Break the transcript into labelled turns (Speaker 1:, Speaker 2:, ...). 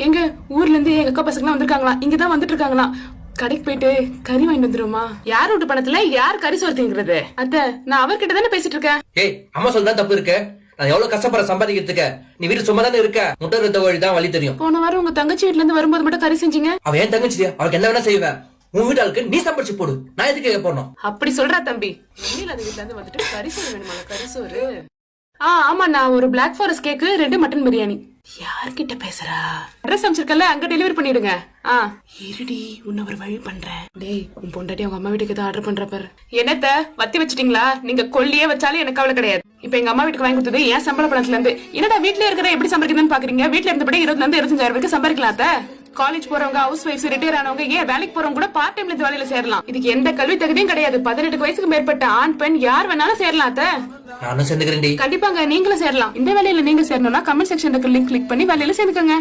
Speaker 1: எங்க ஊர்ல இருந்து எங்க அக்கா பசங்க வந்திருக்காங்களா, இங்கதான் வந்துட்டு இருக்காங்களா. கடைக்கு போயிட்டு கறி வாங்கிட்டு வந்துருமா? யார் வீட்டு பணத்துல யார் கறி சோர்த்திங்கிறது? அத்த, நான் அவர்கிட்ட தானே பேசிட்டு இருக்கேன்.
Speaker 2: ஏய், அம்மா சொல்றா தப்பு இருக்கு. நான் எவ்வளவு கஷ்டப்படுற சம்பாதிக்கிறதுக்கு. நீ வீட்டு சும்மா தானே இருக்க. முட்டை ரத்த வழி தான் வழி தெரியும்.
Speaker 1: போன வாரம் உங்க தங்கச்சி வீட்டுல இருந்து வரும்போது மட்டும் கறி செஞ்சீங்க.
Speaker 2: அவ ஏன் தங்கச்சியா? அவளுக்கு என்ன வேணா செய்வேன். உன் வீட்டாளுக்கு நீ சம்பாதிச்சு போடு. நான் எதுக்கு கேட்க போனோம்?
Speaker 1: அப்படி சொல்றா தம்பி. அது வீட்டுல இருந்து வந்துட்டு கறி சோறு வேணுமா? கறி சோறு. ஆமா, நான் ஒரு black forest cake, 2 mutton biryani. யார்கிட்ட பேசுறா? அட்ரஸ் அமைச்சிருக்கல, அங்க டெலிவரி பண்ணிடுங்க. இருடி, உன்ன ஒரு வழி பண்றேன். டேய், உன் பொண்டாட்டி அவங்க அம்மா வீட்டுக்கு தான் ஆர்டர் பண்ற பாரு. என்னத்த வத்தி வச்சிட்டீங்களா? நீங்க கொல்லியே வச்சாலும் எனக்கு கவலை கிடையாது. இப்ப எங்க அம்மா வீட்டுக்கு வாங்கி கொடுத்தது ஏன் சம்பள பணத்துல இருந்து. என்னடா வீட்டுல இருக்கிற எப்படி சம்பாதிக்கிறதுன்னு பாக்குறீங்க? வீட்டுல இருந்தபடி 20,000 வரைக்கும் சம்பாதிக்கலாம். காலேஜ் போறவங்க, ஹவுஸ் வைஃப், ரிட்டையர் ஆனவங்க, ஏன் வேலைக்கு போறவங்க கூட பார்ட் டைம்ல இந்த வேலையில சேரலாம். இதுக்கு எந்த கல்வி தகுதியும் கிடையாது. 18 வயசுக்கு மேற்பட்ட ஆண் பெண் யார் வேணாலும் சேரலாம்.
Speaker 2: நானும் சேர்ந்துக்கிறேன்.
Speaker 1: கண்டிப்பாங்க, நீங்களும் சேரலாம். இந்த வேலையில நீங்க சேரணும்னா கமெண்ட் செக்ஷனுக்கு லிங்க் கிளிக் பண்ணி வேலையில சேர்ந்துக்கங்க.